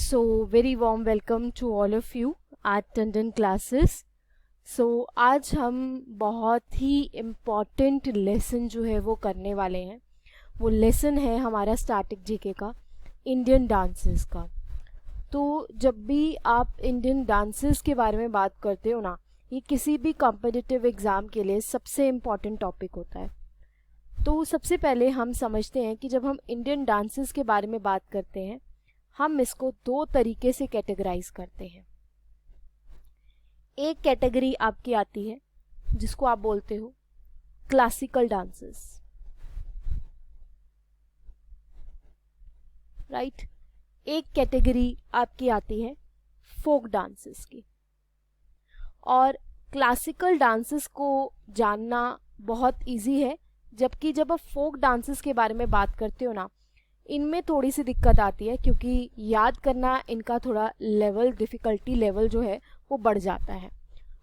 So very warm welcome to all of you at Tandon classes. So आज हम बहुत ही important lesson जो है वो करने वाले हैं. वो लेसन है हमारा स्टैटिक जीके का, इंडियन डांसेस का. तो जब भी आप इंडियन डांसेस के बारे में बात करते हो ना, ये किसी भी कॉम्पिटिटिव एग्ज़ाम के लिए सबसे इम्पॉर्टेंट टॉपिक होता है. तो सबसे पहले हम समझते हैं कि जब हम इंडियन डांसेस के बारे में बात करते हैं, हम इसको दो तरीके से कैटेगराइज करते हैं. एक कैटेगरी आपकी आती है जिसको आप बोलते हो क्लासिकल डांसेस, राइट. एक कैटेगरी आपकी आती है फोक डांसेस की. और क्लासिकल डांसेस को जानना बहुत इजी है, जबकि जब आप फोक डांसेस के बारे में बात करते हो ना, इनमें थोड़ी सी दिक्कत आती है क्योंकि याद करना इनका थोड़ा लेवल, डिफ़िकल्टी लेवल जो है वो बढ़ जाता है.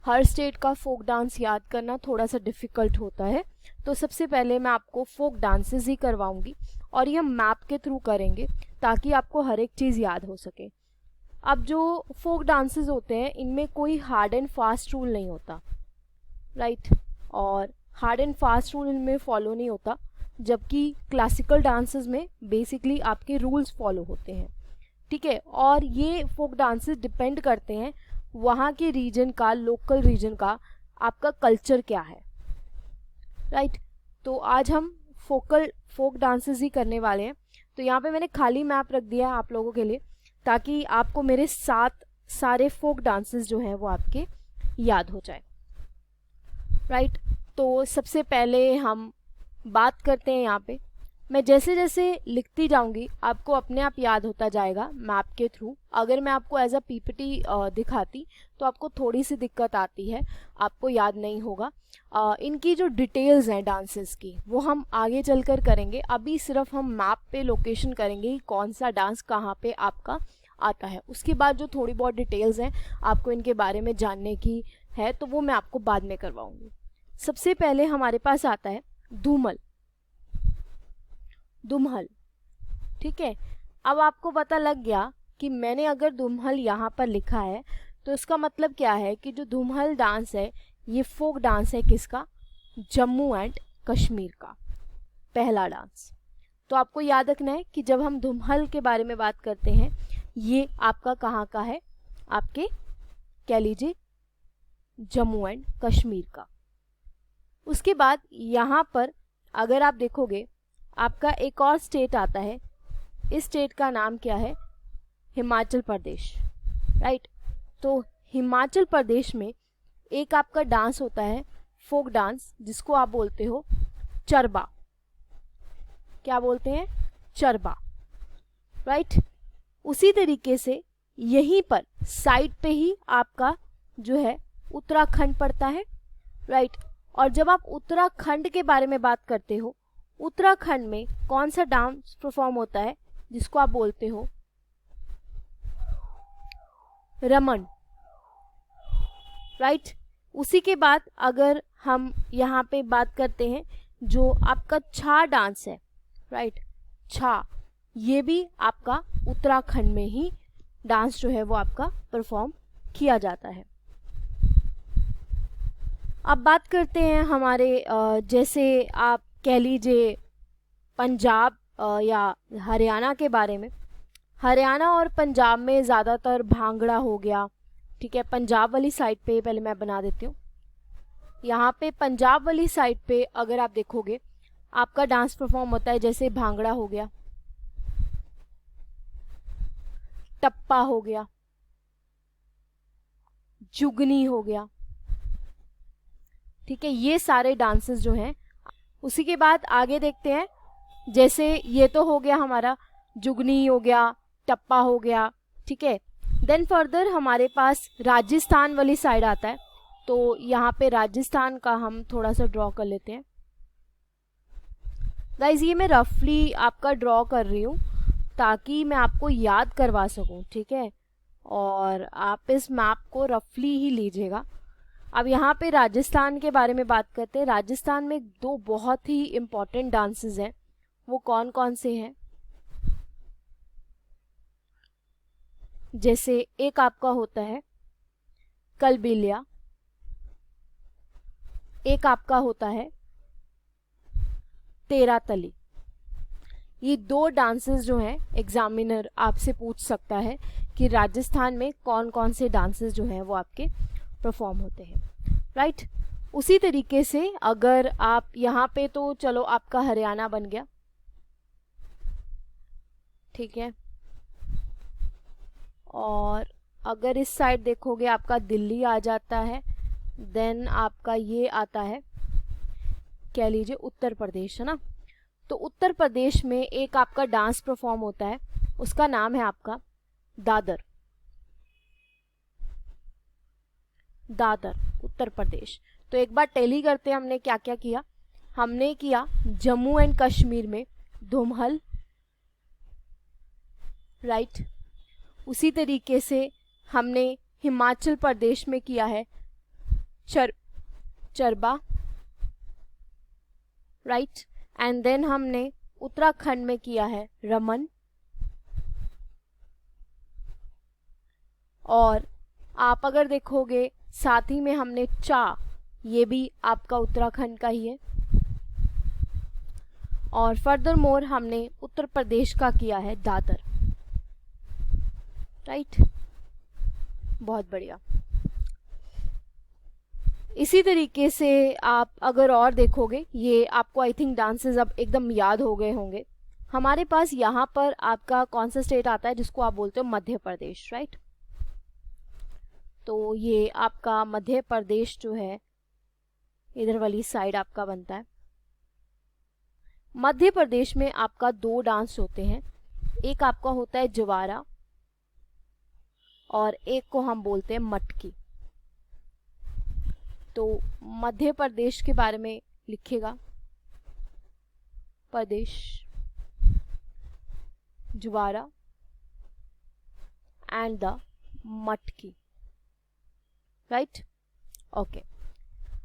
हर स्टेट का फोक डांस याद करना थोड़ा सा डिफ़िकल्ट होता है. तो सबसे पहले मैं आपको फोक डांसेस ही करवाऊंगी और ये मैप के थ्रू करेंगे ताकि आपको हर एक चीज़ याद हो सके. अब जो फोक डांसेस होते हैं इनमें कोई हार्ड एंड फास्ट रूल नहीं होता, राइट. और हार्ड एंड फास्ट रूल इनमें फॉलो नहीं होता, जबकि क्लासिकल डांसेस में बेसिकली आपके रूल्स फॉलो होते हैं, ठीक है. और ये फोक डांसेस डिपेंड करते हैं वहाँ के रीजन का, लोकल रीजन का आपका कल्चर क्या है, राइट. तो आज हम फोक डांसेस ही करने वाले हैं. तो यहाँ पे मैंने खाली मैप रख दिया है आप लोगों के लिए, ताकि आपको मेरे साथ सारे फोक डांसेस जो हैं वो आपके याद हो जाए, राइट. तो सबसे पहले हम बात करते हैं यहाँ पे. मैं जैसे जैसे लिखती जाऊंगी आपको अपने आप याद होता जाएगा मैप के थ्रू. अगर मैं आपको एज अ पीपीटी दिखाती तो आपको थोड़ी सी दिक्कत आती है, आपको याद नहीं होगा. इनकी जो डिटेल्स हैं डांसेस की वो हम आगे चलकर करेंगे. अभी सिर्फ हम मैप पे लोकेशन करेंगे कि कौन सा डांस कहाँ पे आपका आता है. उसके बाद जो थोड़ी बहुत डिटेल्स हैं आपको इनके बारे में जानने की है तो वो मैं आपको बाद में करवाऊँगी. सबसे पहले हमारे पास आता है धूमल, दुम्हल, ठीक है. अब आपको पता लग गया कि मैंने अगर दुम्हल यहाँ पर लिखा है तो इसका मतलब क्या है कि जो दुम्हल डांस है ये फोक डांस है किसका, जम्मू एंड कश्मीर का पहला डांस. तो आपको याद रखना है कि जब हम दुम्हल के बारे में बात करते हैं ये आपका कहाँ का है, आपके कह लीजिए जम्मू एंड कश्मीर का. उसके बाद यहाँ पर अगर आप देखोगे आपका एक और स्टेट आता है. इस स्टेट का नाम क्या है, हिमाचल प्रदेश, राइट. तो हिमाचल प्रदेश में एक आपका डांस होता है फोक डांस जिसको आप बोलते हो चरबा. क्या बोलते हैं, चरबा, राइट. उसी तरीके से यहीं पर साइड पे ही आपका जो है उत्तराखंड पड़ता है, राइट. और जब आप उत्तराखंड के बारे में बात करते हो, उत्तराखंड में कौन सा डांस परफॉर्म होता है जिसको आप बोलते हो रमन, राइट. उसी के बाद अगर हम यहाँ पे बात करते हैं जो आपका छा डांस है, राइट, छा, ये भी आपका उत्तराखंड में ही डांस जो है वो आपका परफॉर्म किया जाता है. अब बात करते हैं हमारे जैसे आप कह लीजिए पंजाब या हरियाणा के बारे में. हरियाणा और पंजाब में ज़्यादातर भांगड़ा हो गया, ठीक है. पंजाब वाली साइड पे पहले मैं बना देती हूँ. यहाँ पे पंजाब वाली साइड पे अगर आप देखोगे आपका डांस परफॉर्म होता है जैसे भांगड़ा हो गया, टप्पा हो गया, जुगनी हो गया, ठीक है. ये सारे डांसेस जो हैं. उसी के बाद आगे देखते हैं, जैसे ये तो हो गया हमारा जुगनी हो गया, टप्पा हो गया, ठीक है. देन फर्दर हमारे पास राजस्थान वाली साइड आता है. तो यहाँ पे राजस्थान का हम थोड़ा सा ड्रॉ कर लेते हैं. गाइज ये मैं रफली आपका ड्रॉ कर रही हूँ ताकि मैं आपको याद करवा सकूँ, ठीक है. और आप इस मैप को रफली ही लीजिएगा. अब यहाँ पे राजस्थान के बारे में बात करते हैं. राजस्थान में दो बहुत ही इम्पॉर्टेंट डांसेस हैं. वो कौन कौन से हैं, जैसे एक आपका होता है कलबिलिया, एक आपका होता है तेरा तली। ये दो डांसेस जो हैं एग्जामिनर आपसे पूछ सकता है कि राजस्थान में कौन कौन से डांसेस जो हैं वो आपके परफॉर्म होते हैं, राइट। उसी तरीके से अगर आप यहाँ पे, तो चलो आपका हरियाणा बन गया, ठीक है। और अगर इस साइड देखोगे आपका दिल्ली आ जाता है, देन आपका ये आता है, कह लीजिए उत्तर प्रदेश, है ना। तो उत्तर प्रदेश में एक आपका डांस परफॉर्म होता है, उसका नाम है आपका दादर। दादर उत्तर प्रदेश। तो एक बार टेली करते हैं हमने क्या क्या किया। हमने किया जम्मू एंड कश्मीर में धुमहल, राइट। उसी तरीके से हमने हिमाचल प्रदेश में किया है चरबा, राइट। एंड देन हमने उत्तराखंड में किया है रमन। और आप अगर देखोगे साथ ही में हमने चा, ये भी आपका उत्तराखंड का ही है। और फर्दर मोर हमने उत्तर प्रदेश का किया है दादर, राइट। बहुत बढ़िया। इसी तरीके से आप अगर और देखोगे, ये आपको आई थिंक डांसेस अब एकदम याद हो गए होंगे। हमारे पास यहाँ पर आपका कौन सा स्टेट आता है जिसको आप बोलते हो मध्य प्रदेश, राइट। तो ये आपका मध्य प्रदेश जो है इधर वाली साइड आपका बनता है। मध्य प्रदेश में आपका दो डांस होते हैं, एक आपका होता है जवारा और एक को हम बोलते हैं मटकी। तो मध्य प्रदेश के बारे में लिखिएगा, प्रदेश, जवारा एंड द मटकी, राइट। ओके।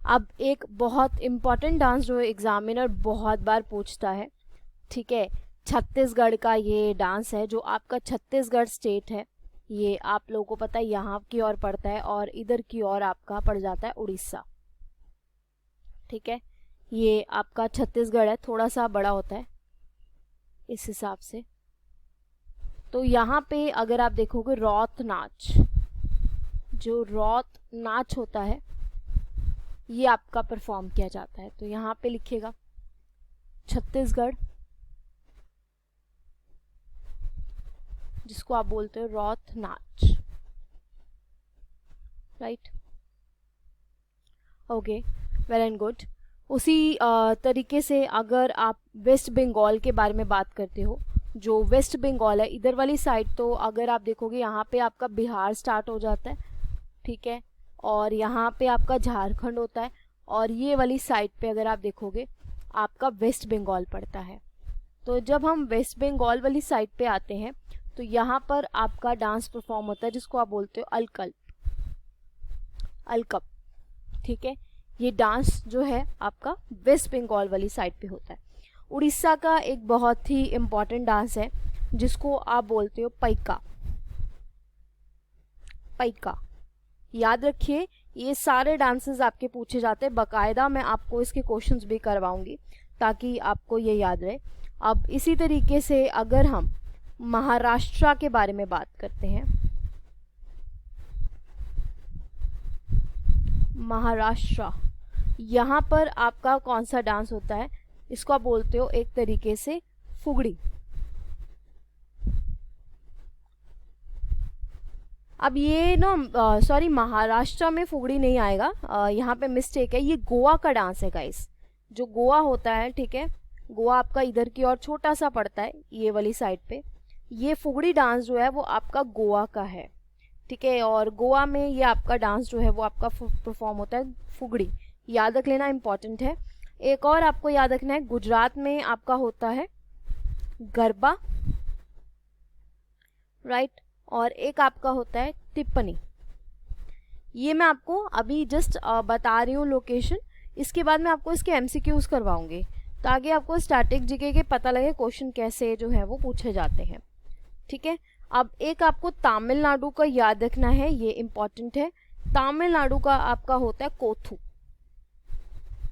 अब एक बहुत इंपॉर्टेंट डांस जो एग्जामिनर बहुत बार पूछता है, ठीक है, छत्तीसगढ़ का ये डांस है, जो आपका छत्तीसगढ़ स्टेट है, ये आप लोगों को पता है यहाँ की ओर पड़ता है और इधर की ओर आपका पड़ जाता है उड़ीसा, ठीक है। ये आपका छत्तीसगढ़ है, थोड़ा सा बड़ा होता है इस हिसाब से। तो यहाँ पे अगर आप देखोगे रौत नाच, जो रौत नाच होता है ये आपका परफॉर्म किया जाता है। तो यहाँ पे लिखिएगा छत्तीसगढ़, जिसको आप बोलते हो रौत नाच, right. Okay, well and good. उसी तरीके से अगर आप वेस्ट बंगाल के बारे में बात करते हो, जो वेस्ट बंगाल है इधर वाली साइड, तो अगर आप देखोगे यहाँ पे आपका बिहार स्टार्ट हो जाता है, ठीक है, और यहाँ पे आपका झारखंड होता है, और ये वाली साइड पे अगर आप देखोगे आपका वेस्ट बंगाल पड़ता है। तो जब हम वेस्ट बंगाल वाली साइड पे आते हैं तो यहाँ पर आपका डांस परफॉर्म होता है जिसको आप बोलते हो अलकप, ठीक है। ये डांस जो है आपका वेस्ट बंगाल वाली साइड पे होता है। उड़ीसा का एक बहुत ही इम्पॉर्टेंट डांस है जिसको आप बोलते हो पैका। पैका याद रखिए, ये सारे डांसेस आपके पूछे जाते हैं, बाकायदा मैं आपको इसके क्वेश्चंस भी करवाऊंगी ताकि आपको ये याद रहे। अब इसी तरीके से अगर हम महाराष्ट्र के बारे में बात करते हैं, महाराष्ट्र, यहाँ पर आपका कौन सा डांस होता है, इसको आप बोलते हो एक तरीके से फुगड़ी। अब ये ना सॉरी, महाराष्ट्र में फुगड़ी नहीं आएगा, यहाँ पे मिस्टेक है, ये गोवा का डांस है गाइस। जो गोवा होता है, ठीक है, गोवा आपका इधर की ओर छोटा सा पड़ता है ये वाली साइड पे, ये फुगड़ी डांस जो है वो आपका गोवा का है, ठीक है। और गोवा में ये आपका डांस जो है वो आपका परफॉर्म होता है फुगड़ी, याद रख लेना, इंपॉर्टेंट है। एक और आपको याद रखना है, गुजरात में आपका होता है गरबा, राइट, और एक आपका होता है टिप्पणी। ये मैं आपको अभी जस्ट बता रही हूँ लोकेशन, इसके बाद मैं आपको इसके एमसीक्यूज करवाऊंगी ताकि आपको स्टैटिक जीके के पता लगे क्वेश्चन कैसे जो है वो पूछे जाते हैं, ठीक है। अब एक आपको तमिलनाडु का याद रखना है, ये इम्पॉर्टेंट है। तमिलनाडु का आपका होता है कोथू।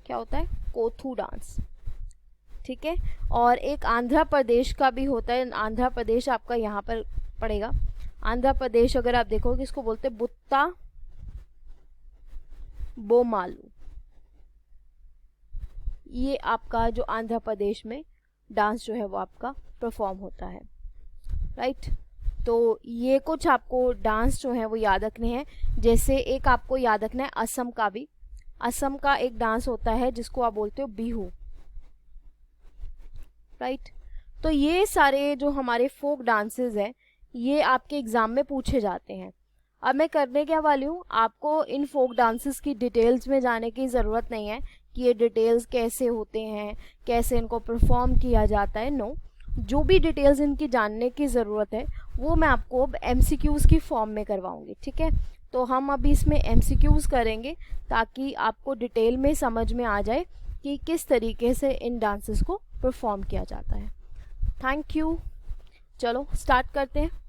क्या होता है? कोथू डांस। ठीक है। और एक आंध्र प्रदेश का भी होता है, आंध्र प्रदेश आपका यहाँ पर पड़ेगा। आंध्र प्रदेश अगर आप देखोगे इसको बोलते हैं बुत्ता बोमालू। ये आपका जो आंध्र प्रदेश में डांस जो है वो आपका परफॉर्म होता है, राइट। तो ये कुछ आपको डांस जो है वो याद रखने हैं। जैसे एक आपको याद रखना है असम का भी। असम का एक डांस होता है जिसको आप बोलते हो बिहू, राइट। तो ये सारे जो हमारे फोक डांसेस हैं ये आपके एग्जाम में पूछे जाते हैं। अब मैं करने क्या वाली हूँ, आपको इन फोक डांसेस की डिटेल्स में जाने की ज़रूरत नहीं है कि ये डिटेल्स कैसे होते हैं, कैसे इनको परफॉर्म किया जाता है। नो, जो भी डिटेल्स इनकी जानने की ज़रूरत है वो मैं आपको अब MCQs की फॉर्म में करवाऊँगी, ठीक है। तो हम अभी इसमें MCQs करेंगे ताकि आपको डिटेल में समझ में आ जाए कि किस तरीके से इन डांसेस को परफॉर्म किया जाता है। Thank you. चलो स्टार्ट करते हैं।